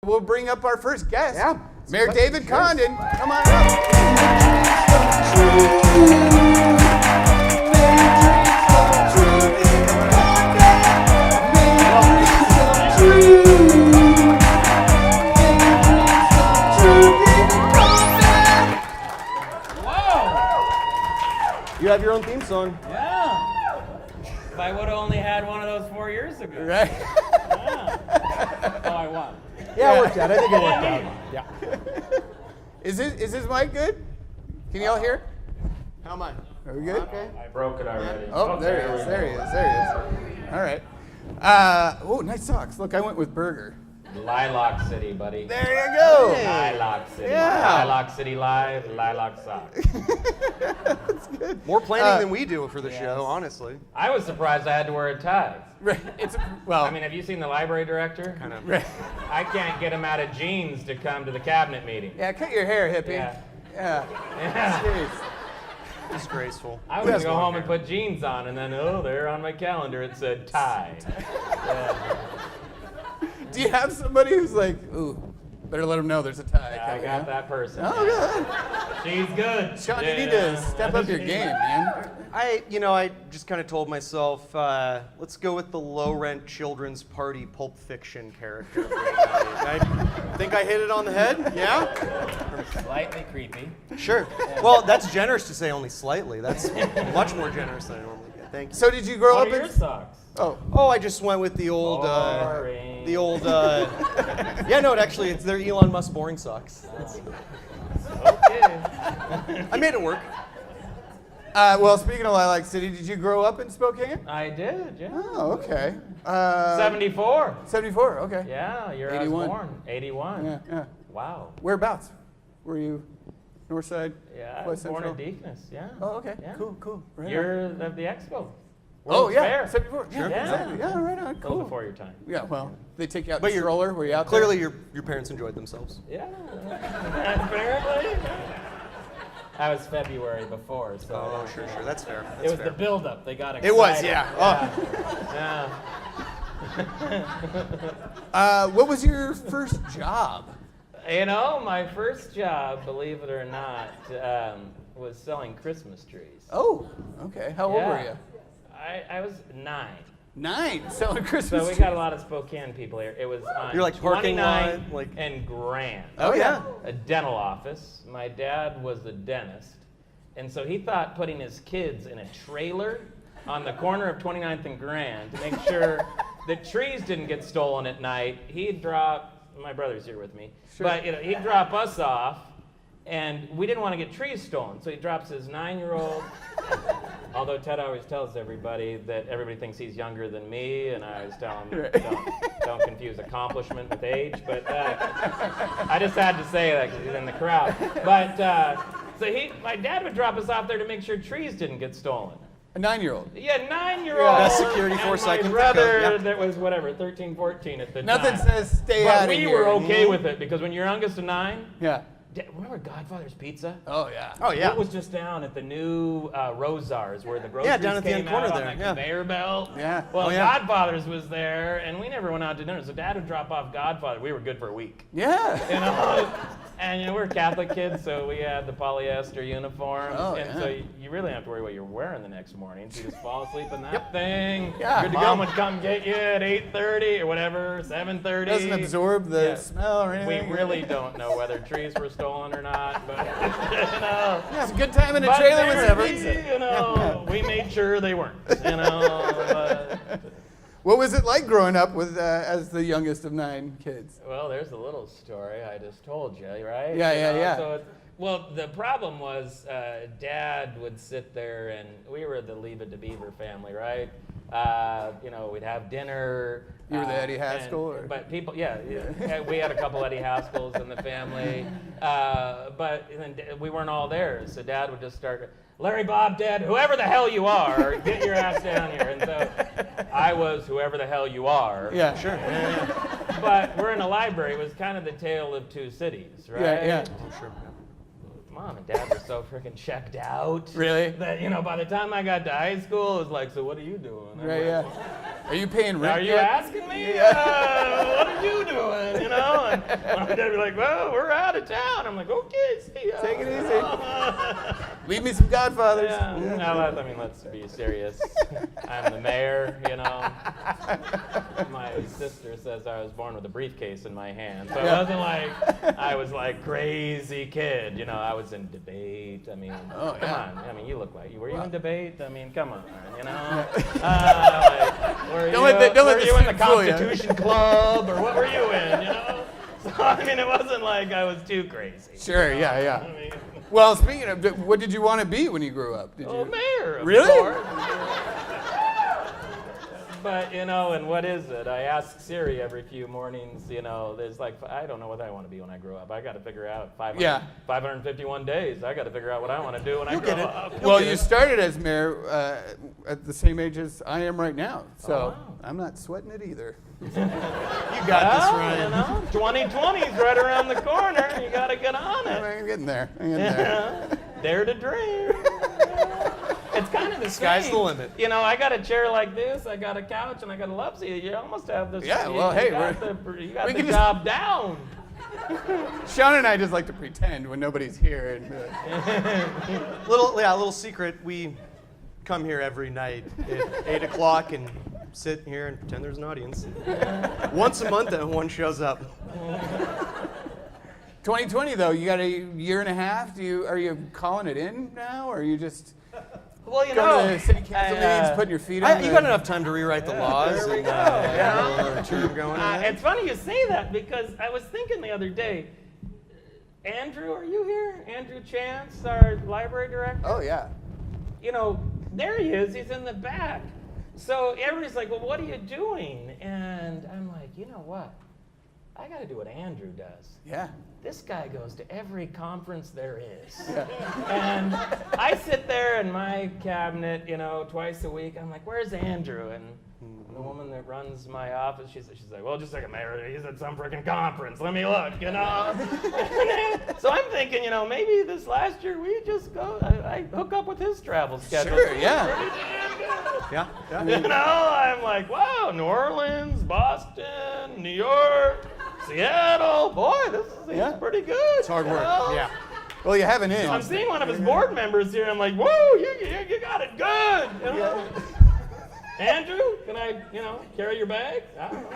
We'll bring up our first guest. Yeah. Mayor David Condon. Come on up. You have your own theme song. Yeah. If I would have only had one of those 4 years ago. Right. Yeah. Oh, I won. Yeah, it worked out. I think it worked out. Yeah. Is this mic good? Can y'all hear? How am I? Are we good? Okay. I broke it already. Oh, there he is. There he is. There he is. All right. Oh, nice socks. Look, I went with burger. Lilac City, buddy. There you go. Lilac City. Yeah. Lilac City Live, Lilac Socks. That's good. More planning than we do for the yes. show, honestly. I was surprised I had to wear a tie. Right. Well. I mean, have you seen the library director? Kind of. Right. I can't get him out of jeans to come to the cabinet meeting. Yeah, cut your hair, hippie. Yeah. Yeah. Yeah. Jeez. Disgraceful. I was going to go home and put jeans on, and then, there on my calendar it said tie. Yeah. Do you have somebody who's like, ooh, better let them know there's a tie? Yeah, I got that person. Oh, good. She's good. Sean, you need to step up your game, man. I just kind of told myself, let's go with the low-rent children's party Pulp Fiction character. I think I hit it on the head. Yeah. Slightly creepy. Sure. Well, that's generous to say only slightly. That's much more generous than I normally get. Thank you. So did you grow What up are your socks? Oh, I just went with the old, Boring. yeah, no, they're Elon Musk boring socks. Okay. I made it work. Well, speaking of Lilac City, did you grow up in Spokane? I did, yeah. Oh, okay. 74. 74, okay. Yeah, year I 81. was born. 81. Yeah, yeah. Wow. Whereabouts? Were you north side? Yeah, I West was born in Central? Deaconess, yeah. Oh, okay. Yeah. Cool. Right on. Year of the expo. Oh, World's yeah. Fair. 74. Sure. Yeah, Yeah. exactly. Yeah, right on. A little Cool. before your time. Yeah, well, they take you out But the you're- stroller. Were you out Clearly, there? your parents enjoyed themselves. Yeah. Apparently. I was February before, so. Oh, sure. That's fair. That's It was fair. the build-up. They got excited. It was, yeah. Yeah. What was your first job? My first job, believe it or not, was selling Christmas trees. Oh, okay. How old were you? I was 9. 9, selling Christmas So we trees. got a lot of Spokane people here. It was on You're like parking 29 lot, like- and Grand. Oh, yeah. A dental office. My dad was a dentist. And so he thought putting his kids in a trailer on the corner of 29th and Grand to make sure that trees didn't get stolen at night, he'd drop, my brother's here with me, Sure. but he'd drop us off, and we didn't want to get trees stolen. So he drops his 9-year-old, although Ted always tells everybody that everybody thinks he's younger than me, and I always tell him, don't confuse accomplishment with age, but I just had to say that because he's in the crowd. But so my dad would drop us off there to make sure trees didn't get stolen. A 9-year-old. Yeah, 9-year-old. Best security force I and can my think of, brother, yeah. that was whatever, 13, 14 at the Nothing time. says stay out But of we here. were okay with it because when you're youngest of 9, Yeah. remember Godfather's Pizza? Oh, yeah. Oh, yeah. It was just down at the new Rosars where the groceries down at the came end corner out on there, that yeah. conveyor belt. Yeah. Well, Oh, yeah. Godfather's was there, and we never went out to dinner. So Dad would drop off Godfather. We were good for a week. Yeah. And we're Catholic kids, so we had the polyester uniforms, Oh, and yeah. so you really don't have to worry what you're wearing the next morning. So you just fall asleep in that thing. Yeah, Good to Mom go. Would come get you at 8:30 or whatever, 7:30. Doesn't absorb the Yeah. smell or We anything. really don't know whether trees were stolen or not, but Yeah, it's a good time in a but trailer they with were some me, pizza. we made sure they weren't. What was it like growing up with as the youngest of 9 kids? Well, there's a little story I just told you, right? Yeah. So well, the problem was Dad would sit there, and we were the Leave It to Beaver family, right? We'd have dinner. You were the Eddie Haskell, or? But people, yeah, we had a couple Eddie Haskells in the family, but then we weren't all there, so Dad would just start, Larry, Bob, Dad, whoever the hell you are, get your ass down here. And so I was whoever the hell you are. Yeah, sure. But we're in a library. It was kind of the tale of two cities, right? Yeah. Oh, sure. Mom and Dad were so freaking checked out. Really? That, by the time I got to high school, it was like, so what are you doing? I'm Right, like, yeah. Are you paying rent Are you yet? asking me? Yeah. What are are you doing? You know? And my dad would be like, well, we're out of town. I'm like, okay, see ya. Take it easy. Leave me some Godfathers. Yeah. No, I mean, let's be serious. I'm the mayor, you know. My sister says I was born with a briefcase in my hand. So it wasn't like I was like crazy kid. You know, I was in debate. I mean, come on. I mean, you look like you. Were you in debate? I mean, come on, you know. Were you in the Constitution Club or what were you in, you know? So, I mean, it wasn't like I was too crazy. Sure, you know? yeah. I mean, Well, speaking of, what did you want to be when you grew up? Did you? mayor, of Really? course. But, you know, and what is it? I ask Siri every few mornings, you know, there's like, I don't know what I want to be when I grow up. I got to figure out 551 days. I got to figure out what I want to do when I grow up. Well, you started as mayor at the same age as I am right now, so I'm not sweating it either. You got this, Ryan. You know, 2020's right around the corner. You got to get on it. I'm getting there. Dare to dream. It's kind of the Sky's same. the limit. You know, I got a chair like this, I got a couch, and I got a love seat. You almost have this. Yeah, well, hey, you got the job down. Sean and I just like to pretend when nobody's here. And, little secret. We come here every night at 8 o'clock and sit here and pretend there's an audience. Once a month, and one shows up. 2020 though, you got a year and a half. Are you calling it in now, or are you just? Well, you Going know, to the city council meetings, putting your feet on You got enough time to rewrite the laws. There we and, go. have a little term going on. It's funny you say that because I was thinking the other day, Andrew, are you here? Andrew Chance, our library director? Oh yeah. You know, there he is. He's in the back. So everybody's like, well, what are you doing? And I'm like, you know what? I got to do what Andrew does. Yeah. This guy goes to every conference there is. And I sit there in my cabinet, you know, twice a week. I'm like, where's Andrew? And the woman that runs my office, she's like, well, just like a mayor, he's at some freaking conference. Let me look, you know. So I'm thinking, you know, maybe this last year we just go, I hook up with his travel schedule. Sure, yeah. Pretty damn good. Yeah. You know, I'm like, wow, New Orleans, Boston, New York, Seattle. Boy, this is pretty good. It's hard work. Know? Yeah. Well, you have an in. I'm seeing one of his board members here. I'm like, whoa, you got it good. You know? Andrew, can I, you know, carry your bag? I don't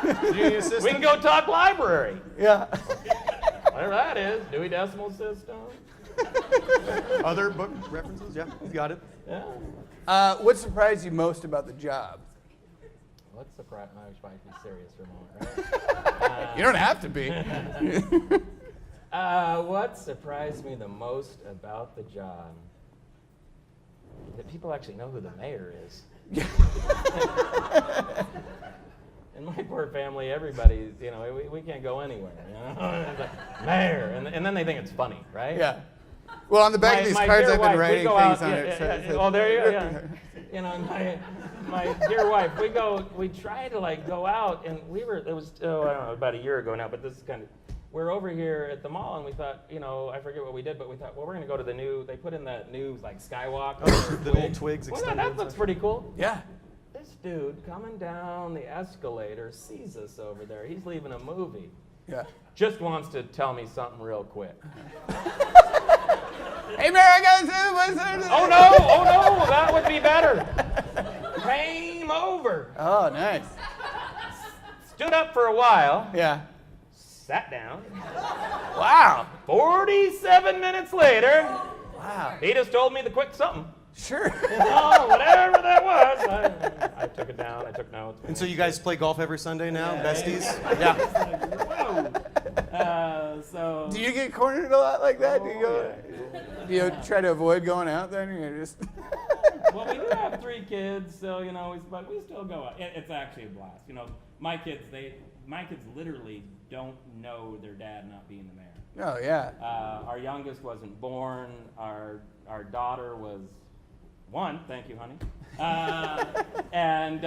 know. Do you need assistance? We can go talk library. Yeah. Whatever that is, Dewey Decimal System. Other book references? Yeah, you got it. Yeah. What surprised you most about the job? What's the price? I should be serious for a moment, right? You don't have to be. What surprised me the most about the job? That people actually know who the mayor is. In my poor family, everybody, you know, we can't go anywhere. You know? It's like, mayor, and then they think it's funny, right? Yeah. Well, on the back of these cards, I've been writing things on it. Oh, there you go. Yeah. You know, my dear wife, we try to like go out, and it was I don't know, about a year ago now, but this is kind of, we're over here at the mall, and we thought, you know, I forget what we did, but we thought, well, we're gonna go to the new, they put in that new like skywalk. The old twigs Well, extended. that looks pretty cool. Yeah. This dude coming down the escalator sees us over there. He's leaving a movie. Yeah. Just wants to tell me something real quick. Hey, Mayor, I got Oh no, that would be better. Came over. Oh, nice. Stood up for a while. Yeah. Sat down. Wow. 47 minutes later, Wow. he just told me the quick something. Sure. Oh, whatever that was. I took it down. I took notes. And so you guys play golf every Sunday now, besties? Yeah. So. Do you get cornered a lot like that? Do you try to avoid going out then? Or you just Well, we do have 3 kids, so you know, but we still go out. It's actually a blast. You know, my kids literally don't know their dad not being the mayor. Oh yeah. Our youngest wasn't born. Our daughter was 1. Thank you, honey. And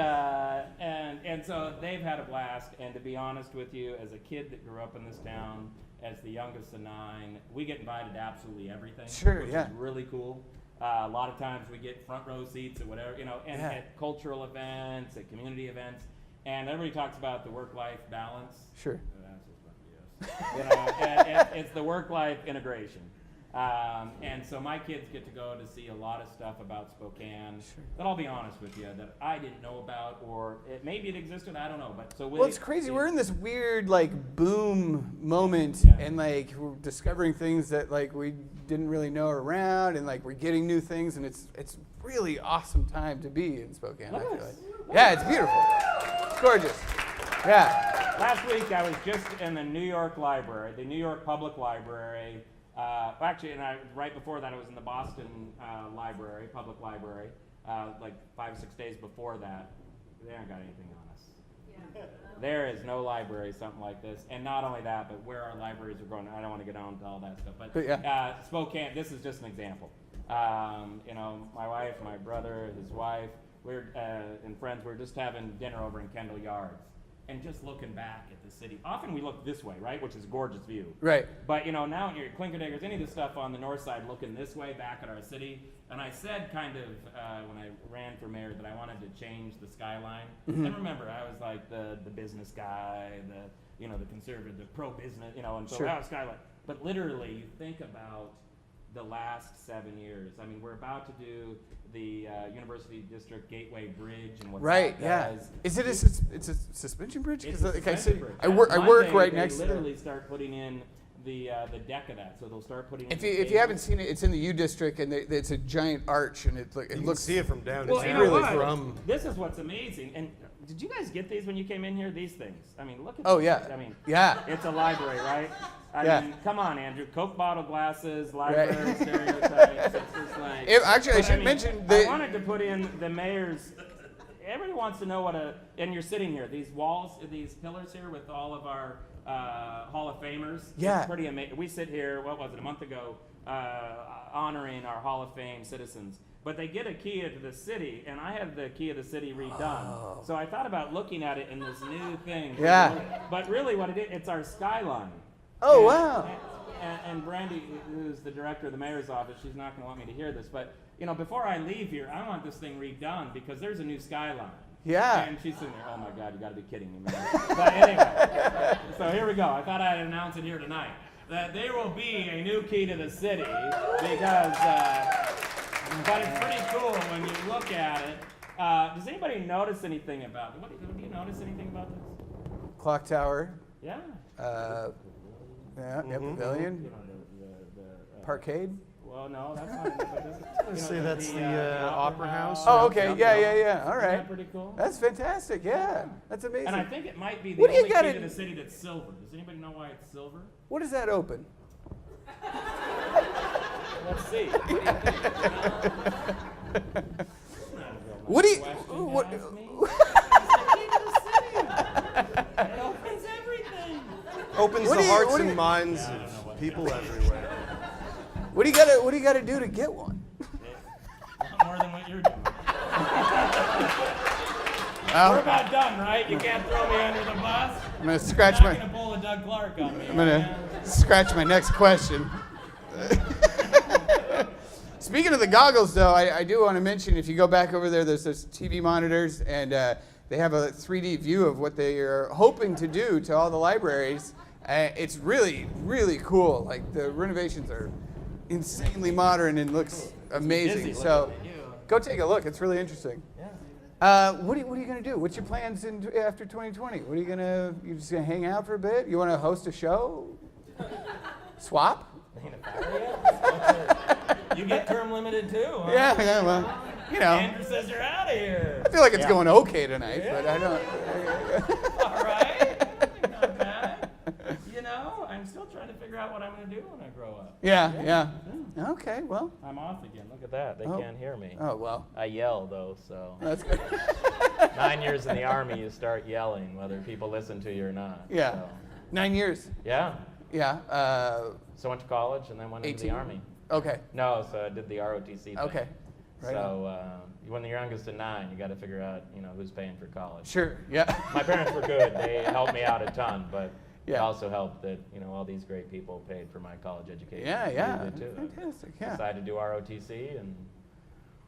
so they've had a blast. And to be honest with you, as a kid that grew up in this town, as the youngest of 9, we get invited to absolutely everything. Sure, which yeah. is really cool. A lot of times we get front row seats or whatever, you know, and at cultural events, at community events. And everybody talks about the work-life balance. Sure. It's the work-life integration. And so my kids get to go to see a lot of stuff about Spokane that I'll be honest with you, that I didn't know about, or maybe it existed, I don't know. But so well, it's crazy. We're in this weird boom moment, and we're discovering things that we didn't really know around, and we're getting new things, and it's really awesome time to be in Spokane. I feel like. Yeah, it's beautiful. It's gorgeous. Yeah. Last week I was just in the New York Library, the New York Public Library. Actually, right before that, I was in the Boston Library, Public Library, 5 or 6 days before that. They haven't got anything on us. Yeah. There is no library, something like this. And not only that, but where our libraries are going, I don't want to get on to all that stuff. But Spokane, this is just an example. My wife, my brother, his wife, and friends, we're just having dinner over in Kendall Yards. And just looking back at the city, often we look this way, right, which is a gorgeous view. Right. But now when you're at Clinkerdaggers, any of the stuff on the north side looking this way back at our city, and I said kind of when I ran for mayor that I wanted to change the skyline. Mm-hmm. And remember, I was like the business guy, the conservative, the pro-business, and so that was skyline. But literally, you think about the last 7 years. I mean, we're about to do the University District Gateway Bridge and what that does. Is it it's a suspension bridge? It's a suspension bridge. I work right next to it. They literally start putting in the deck of that, so they'll start putting. If you haven't seen it, it's in the U District, and it's a giant arch, and it looks. You can see it from down. Well, it's you really know what? from. This is what's amazing. And did you guys get these when you came in here? These things. I mean, look at. Oh this. yeah. I mean, yeah. It's a library, right? I mean, come on, Andrew. Coke bottle glasses, library stereotypes. It's just like. I should mention I wanted to put in the mayor's. Everybody wants to know and you're sitting here. These walls, these pillars here with all of our Hall of Famers. Yeah. It's pretty amazing. We sit here, what was it, a month ago, honoring our Hall of Fame citizens. But they get a key to the city, and I have the key of the city redone. Oh. So I thought about looking at it in this new thing. Yeah. But really what it's our skyline. Oh, wow. And Brandy, who's the director of the mayor's office, she's not going to want me to hear this, but before I leave here, I want this thing redone because there's a new skyline. Yeah. And she's sitting there, oh my God, you got to be kidding me, man. But anyway, so here we go. I thought I'd announce it here tonight that there will be a new key to the city because, but it's pretty cool when you look at it. Does anybody notice anything about it? Do you notice anything about this? Clock tower. Yeah. Pavilion. Parkade. Well, no, that's not. See, that's the Opera House. Oh, okay. Yeah. All right. Isn't that pretty cool? That's fantastic. Yeah. That's amazing. And I think it might be the only key to the city that's silver. Does anybody know why it's silver? What is that open? Let's see. What do you? What? It opens everything. Opens the hearts and minds of people everywhere. What do you gotta do to get one? More than what you're doing. We're about done, right? You can't throw me under the bus. I'm gonna scratch You're not gonna pull a Doug Clark on me. I'm gonna scratch my next question. Speaking of the goggles, though, I do want to mention, if you go back over there, there's those TV monitors, and they have a 3D view of what they are hoping to do to all the libraries. It's really, really cool. Like, the renovations are insanely modern and looks amazing. So go take a look. It's really interesting. Yeah. What are you going to do? What's your plans after 2020? What are you just going to hang out for a bit? You want to host a show? Swap? You get term limited too, huh? Yeah, well, Andrew says you're out of here. I feel like it's going okay tonight, but I don't. All right. Not bad. I'm still trying to figure out what I'm going to do when I grow up. Yeah. Okay, well. I'm off again. Look at that. They can't hear me. Oh, well. I yell, though, so. That's good. 9 years in the Army, you start yelling, whether people listen to you or not. Yeah. So. 9 years. Yeah. Yeah. So I went to college and then went into the Army. Okay. No, so I did the ROTC thing. Okay. Right. So when the youngest of 9, you got to figure out, who's paying for college. Sure. Yeah. My parents were good. They helped me out a ton, but it Yeah. also helped that, all these great people paid for my college education. Yeah. They did too. Fantastic. Yeah. Decided to do ROTC and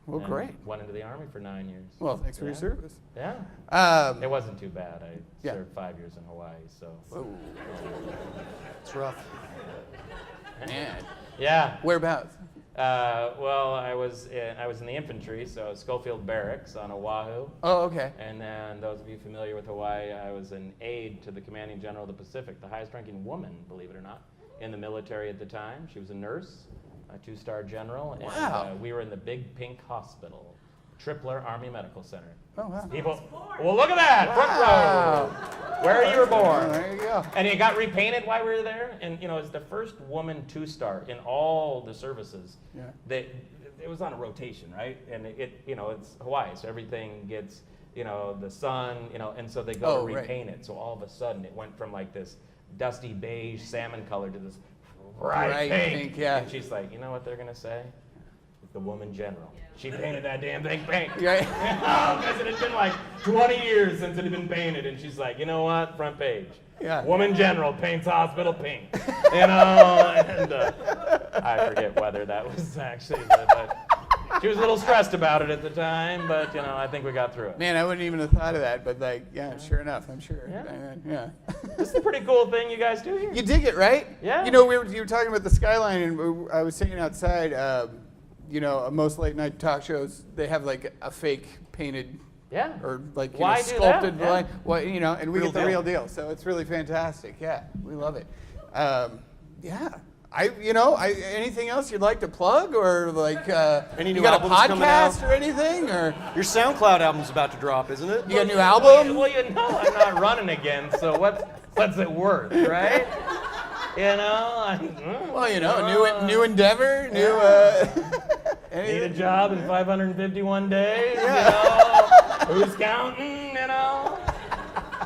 Well, and great. Went into the Army for 9 years. Well, thanks for your Yeah. service. Yeah. It wasn't too bad. I Yeah. served 5 years in Hawaii, so. It's rough. Man. Yeah. Whereabouts? Well, I was in the infantry, so Schofield Barracks on Oahu. Oh, okay. And then, those of you familiar with Hawaii, I was an aide to the commanding general of the Pacific, the highest-ranking woman, believe it or not, in the military at the time. She was a nurse, a 2-star general, and Wow. we were in the Big Pink Hospital, Tripler Army Medical Center. Oh, wow. People, well, look at that, Wow. front row, where you were Oh, born. there you go. And it got repainted while we were there, and it's the first woman 2-star in all the services. Yeah. It was on a rotation, right? And it's Hawaii, so everything gets, the sun, and so they go to right. repaint it. So all of a sudden, it went from like this dusty beige salmon color to this bright pink. Yeah. And she's like, you know what they're gonna say? The woman general. She painted that damn thing pink. Right. Because it had been like 20 years since it had been painted, and she's like, you know what? Front page. Yeah. Woman general paints hospital pink. And I forget whether that was actually, but she was a little stressed about it at the time, but I think we got through it. Man, I wouldn't even have thought of that, but sure enough, I'm sure. Yeah. This is a pretty cool thing you guys do here. You dig it, right? Yeah. You were talking about the skyline, and I was sitting outside. Most late night talk shows, they have like a fake painted Yeah. or like Why do sculpted that? Yeah. line. Well, and we Real get the deal. real deal. So it's really fantastic. Yeah, we love it. Yeah. Anything else you'd like to plug, or like Any you new got a albums coming out? podcast or anything, or Your SoundCloud album's about to drop, isn't it? you got a new album? Well, I'm not running again, so what's it worth, right? New endeavor, new. Need a Anything? job in 551 days, Who's counting,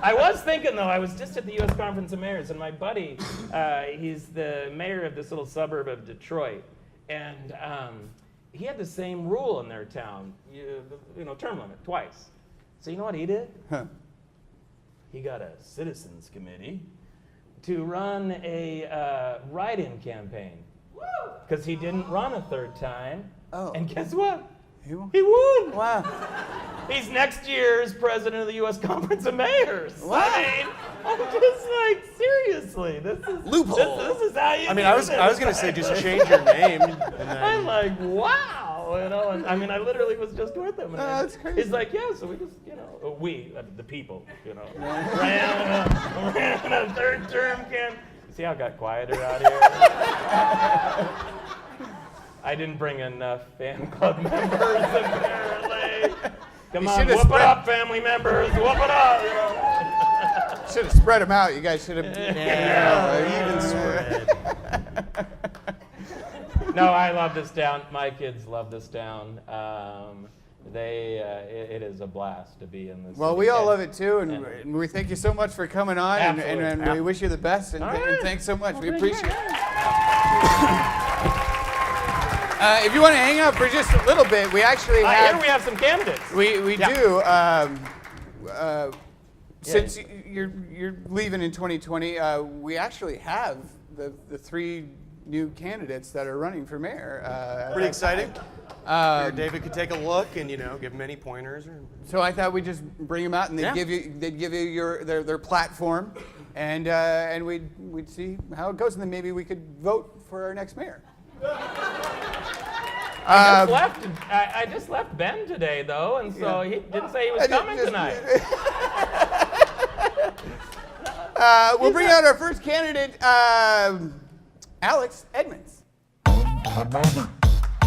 I was thinking, though, I was just at the U.S. Conference of Mayors, and my buddy, he's the mayor of this little suburb of Detroit, and he had the same rule in their town, term limit, twice. So you know what he did? Huh. He got a citizens committee to run a write-in campaign. Because he didn't run a third time. Oh. And guess what? He won? He won! Wow. He's next year's president of the U.S. Conference of Mayors. Wow. I'm just like, seriously, this is Loophole. This is how you. I was gonna say just change your name. And I'm then, like, wow, and I literally was just with him. And that's crazy. He's like, yeah, so we just, the people, ran a third term campaign. See how it got quieter out here? I didn't bring enough fan club members, apparently. Come You on, should've whoop it spread- up, family members, whoop it up. Should have spread them out. You guys should have. even spread. No, I love this town. My kids love this town. It is a blast to be in this. Well, city. we all And- love it too, and we thank you so much for coming on, Absolutely. and we wish you the best, and, All and right. thanks so much. Well, We thank appreciate you. it. If you want to hang out for just a little bit, we actually Here have. we have some candidates. We Yeah. do. Since you're leaving in 2020, we actually have the 3 new candidates that are running for mayor. Pretty exciting. Um, David could take a look and give him any pointers. So I thought we'd just bring them out, and Yeah. they'd give you their platform, and we'd see how it goes, and then maybe we could vote for our next mayor. I just left Ben today, though, and so he didn't say he was coming tonight. We'll bring out our first candidate, Alex Edmonds.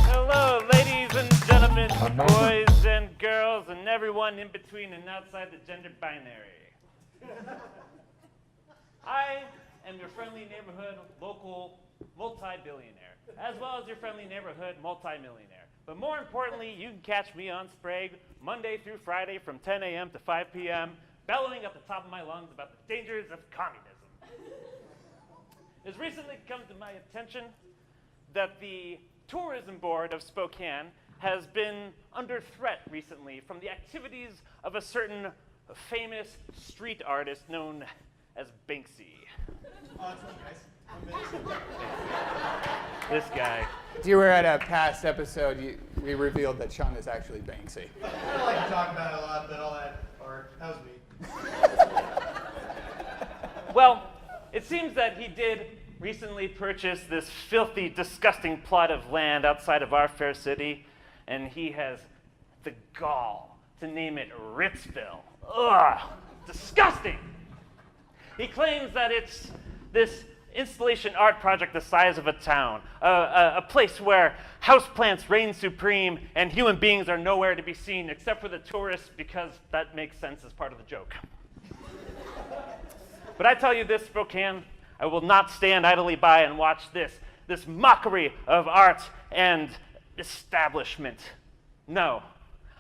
Hello, ladies and gentlemen, boys and girls, and everyone in between and outside the gender binary. I am your friendly neighborhood local multi-billionaire, as well as your friendly neighborhood multi-millionaire. But more importantly, you can catch me on Sprague Monday through Friday from 10 a.m. to 5 p.m., bellowing at the top of my lungs about the dangers of communism. It's recently come to my attention that the Tourism Board of Spokane has been under threat recently from the activities of a certain famous street artist known as Banksy. This guy. If you were at a past episode, we revealed that Sean is actually Banksy. I don't like to talk about it a lot, but all that art, that was me. Well, it seems that he did recently purchase this filthy, disgusting plot of land outside of our fair city, and he has the gall to name it Ritzville. Ugh, disgusting! He claims that it's this installation art project the size of a town, a place where houseplants reign supreme and human beings are nowhere to be seen except for the tourists, because that makes sense as part of the joke. But I tell you this, Spokane, I will not stand idly by and watch this mockery of art and establishment. No,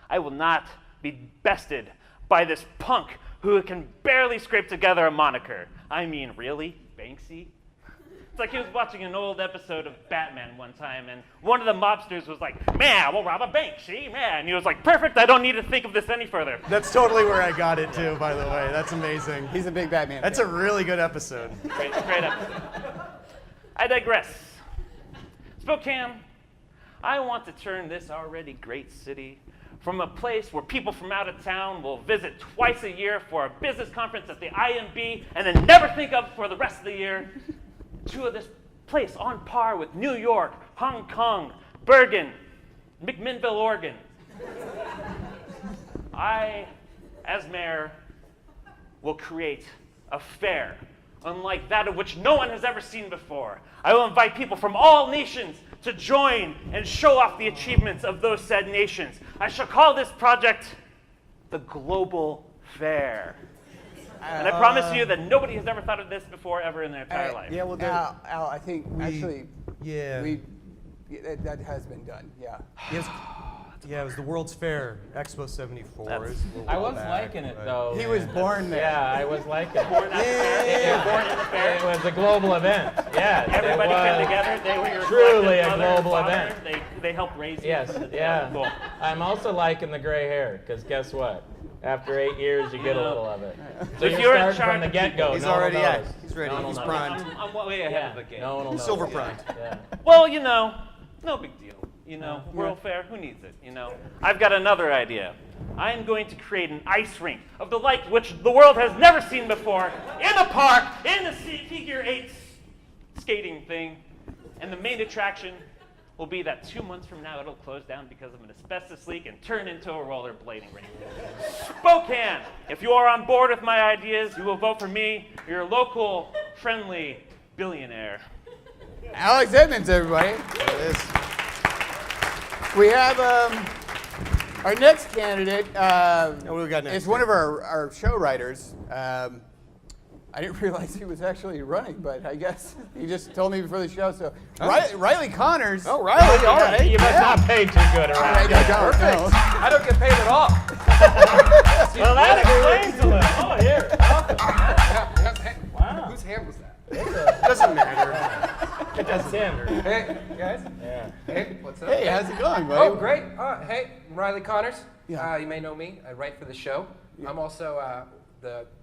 I will not be bested by this punk who can barely scrape together a moniker. I mean, really? Banksy? It's like he was watching an old episode of Batman one time, and one of the mobsters was like, "Man, we'll rob a bank, see? Man." And he was like, "Perfect, I don't need to think of this any further." That's totally where I got it too, by the way. That's amazing. He's a big Batman That's fan. a really good episode. Great episode. I digress. Spokane, I want to turn this already great city from a place where people from out of town will visit twice a year for a business conference at the IMB and then never think of for the rest of the year, to this place on par with New York, Hong Kong, Bergen, McMinnville, Oregon. I, as mayor, will create a fair unlike that of which no one has ever seen before. I will invite people from all nations to join and show off the achievements of those said nations. I shall call this project the Global Fair. And I promise you that nobody has ever thought of this before ever in their entire life. Yeah, well, Al, I think yeah. that has been done. Yeah. Yeah, it was the World's Fair, Expo 74. That's- is a little I was back, liking it but- though. He was born there. Yeah, I was liking it. Born at the fair. You were born in the fair. It was a global event. Yes, Everybody it came was. together. They were your Truly collective a mother and global father. event. They helped raise you. Yes, yeah. Cool. I'm also liking the gray hair, because guess what? After 8 years, you get a little of it. So if you're you're in starting from charge the of get-go. He's no one already knows. at. He's ready. No one He's knows. primed. I'm way ahead Yeah, of the game. no one will know. Silver primed. Yeah. Well, no big deal. World Fair, who needs it? I've got another idea. I'm going to create an ice rink of the like which the world has never seen before, in a park, in the figure 8 skating thing. And the main attraction will be that 2 months from now it'll close down because of an asbestos leak and turn into a rollerblading rink. Spokane, if you are on board with my ideas, you will vote for me, your local, friendly billionaire. Alex Edmonds, everybody. There it is. We have our next candidate. What do we got next? Is one of our show writers. I didn't realize he was actually running, but I guess he just told me before the show. So Riley Connors. Oh, Riley, all right. You must not pay too good around. Perfect. I don't get paid at all. Well, that explains a little. Oh, here. Wow. Whose hand was that? Doesn't matter. That's him. Hey, guys. Yeah. Hey, what's up? Hey, how's it going, buddy? Oh, great. Hey, I'm Riley Connors. Yeah. You may know me. I write for the show. I'm also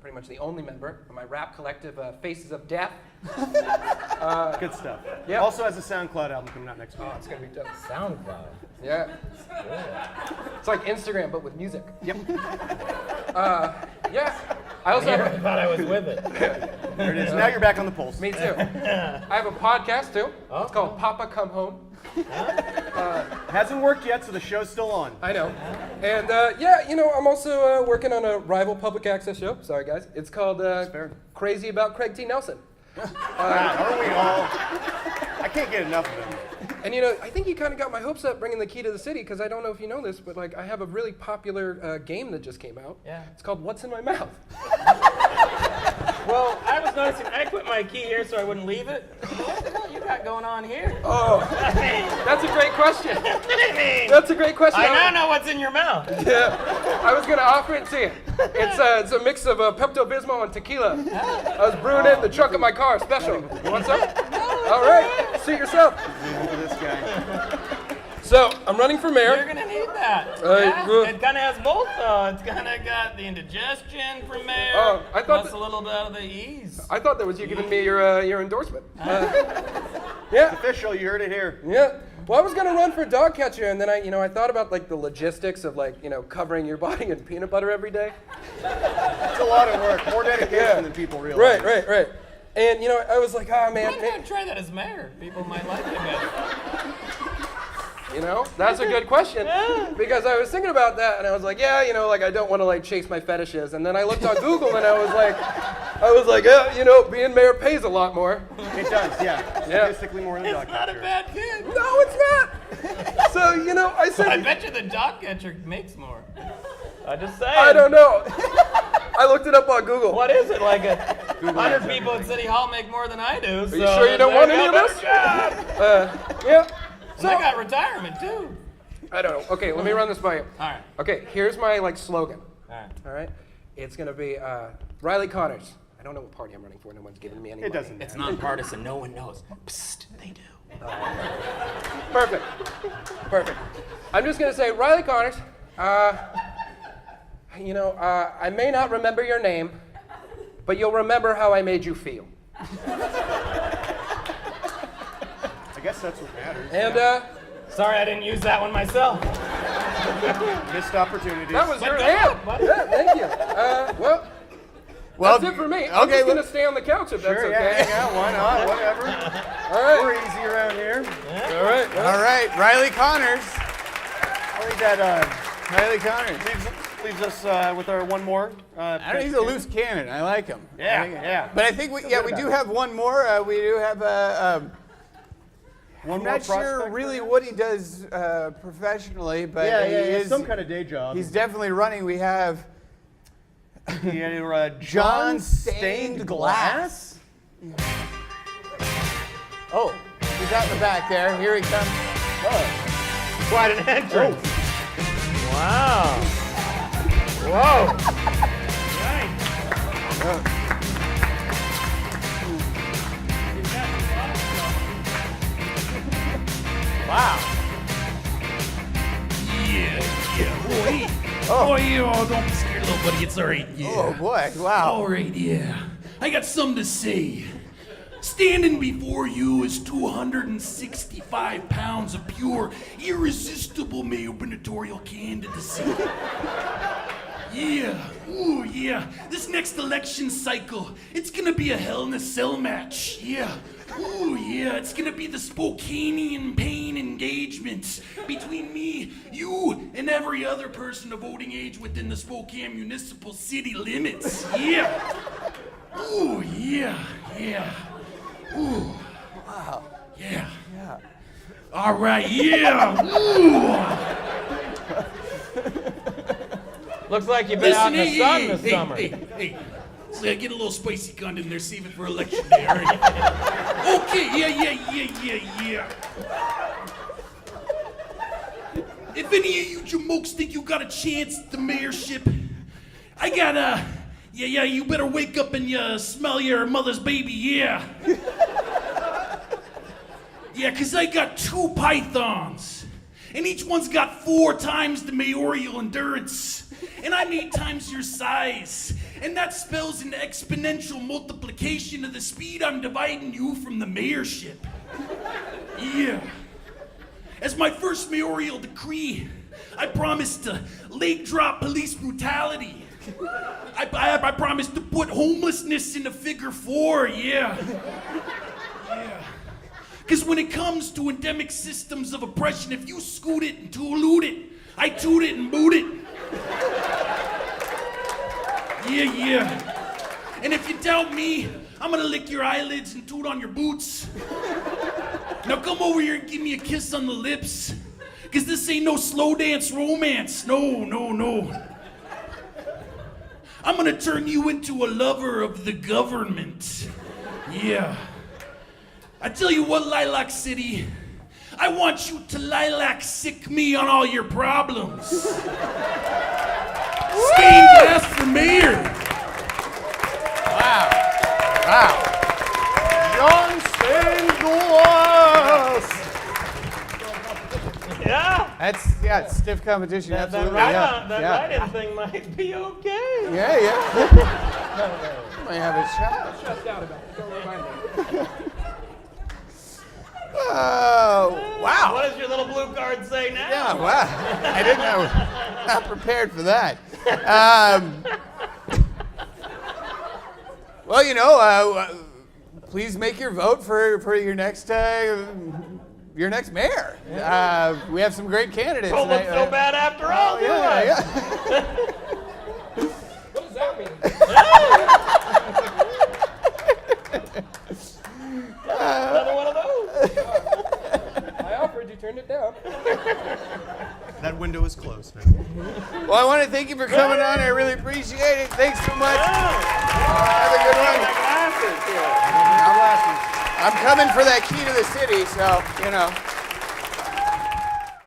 pretty much the only member of my rap collective, Faces of Death. Good stuff. Yeah. Also has a SoundCloud album coming out next week. Oh, it's gonna be dope. SoundCloud. Yeah. It's like Instagram, but with music. Yep. Yeah. I also I have thought I was with it. There it is. Now you're back on the pulse. me too. I have a podcast too. It's called Papa Come Home. Hasn't worked yet, so the show's still on. I know. And I'm also working on a rival public access show. Sorry, guys. It's called Crazy About Craig T. Nelson. Are we all? I can't get enough of him. And I think you kind of got my hopes up bringing the key to the city, because I don't know if you know this, but I have a really popular game that just came out. Yeah. It's called What's in My Mouth. Well, I was noticing I put my key here so I wouldn't leave it. What the hell you got going on here? Oh, that's a great question. That's a great question. I now know what's in your mouth. Yeah, I was gonna offer it to you. It's a mix of Pepto-Bismol and tequila. I was brewing it in the trunk of my car, special. You want some? All right, suit yourself. Look at this guy. So I'm running for mayor. You're gonna need that. Yeah, it kind of has both, though. It's kind of got the indigestion from mayor, Oh, I thought plus a little bit of the ease. I thought that was you giving me your endorsement. Yeah. Official, you heard it here. Yeah. Well, I was gonna run for dog catcher, and then I thought about like the logistics of like, covering your body in peanut butter every day. It's a lot of work, more dedication than people realize. Right. And I was like, man. Why don't you try that as mayor? People might like it better. That's a good question. Because I was thinking about that, and I was like, I don't want to like chase my fetishes. And then I looked on Google, and I was like, being mayor pays a lot more. It does, yeah. Statistically more than dog It's not a catcher. bad gig. No, it's not. So I said, I bet you the dog catcher makes more. I just saying. I don't know. I looked it up on Google. What is it, like 100 people at City Hall make more than I do? Are you sure you don't want any of this? Yeah. So I got retirement too. I don't know. Okay, let me run this by you. All right. Okay, here's my slogan. All right. All right. It's gonna be Riley Connors. I don't know what party I'm running for. No one's giving me any money. It doesn't matter. It's nonpartisan. No one knows. Psst, they do. Perfect. I'm just gonna say, Riley Connors. I may not remember your name, but you'll remember how I made you feel. I guess that's what matters. And Sorry, I didn't use that one myself. Missed opportunities. that was But your go hand. on, buddy. Yeah, thank you. Well, that's it for me. I'm just gonna stay on the couch if that's Sure, okay. yeah, hang out, why not? Whatever. All right. We're easy around here. All right. All right, Riley Connors. I think that Riley Connors. leaves us with our one more. He's a loose cannon. I like him. Yeah. But I think we do have one more. We do have One I'm more not sure prospect really right what he does professionally, but now? he Yeah, is some kind of day job. He's definitely running. We have John Stained Glass. Oh, he's out in the back there. Here he comes. Quite an entrance. Wow. Whoa. Wow. Oh, yeah, don't be scared, little buddy. It's all right. Yeah. Oh boy. Wow. All right, yeah. I got something to say. Standing before you is 265 pounds of pure, irresistible gubernatorial candidacy. Yeah, ooh, yeah. This next election cycle, it's gonna be a Hell in a Cell match. Yeah. Ooh, yeah, it's gonna be the Spokanean pain engagement between me, you, and every other person of voting age within the Spokane municipal city limits. Yeah. Ooh, yeah. Ooh. Wow. Yeah. Yeah. All right, yeah. Ooh. Looks like you've been out in the Listen, sun this summer. Hey. So I get a little spicy Condon there, save it for election day, all right? Okay, yeah. If any of you jamokes think you got a chance at the mayorship, I got you better wake up and smell your mother's baby, yeah. Yeah, 'cause I got 2 pythons, and each one's got 4 times the mayoral endurance, and I'm 8 times your size, and that spells an exponential multiplication of the speed I'm dividing you from the mayorship. Yeah. As my first mayoral decree, I promise to leg drop police brutality. I promise to put homelessness in a figure 4, yeah. Because when it comes to endemic systems of oppression, if you scoot it and tooloot it, I toot it and boot it. Yeah. And if you doubt me, I'm gonna lick your eyelids and toot on your boots. Now come over here and give me a kiss on the lips. Cause this ain't no slow dance romance. No. I'm gonna turn you into a lover of the government. Yeah. I tell you what, Lilac City, I want you to lilac sick me on all your problems. Stained glass for mayor. Wow. John Stained Glass. Yeah. It's stiff competition. That Absolutely. write-in thing might be okay. Yeah. Might have a shot. Shut down about it. Don't remind me. hard say now. Yeah, wow. I didn't know. Not prepared for that. Well, you know, please make your vote for your next mayor. We have some great candidates. Don't look so bad after all, do I? Yeah. What does that mean? Another one of those. I offered, you turned it down. That window is closed now. Well, I want to thank you for coming on. I really appreciate it. Thanks so much. Have a good one. I'm coming for that key to the city, so, you know.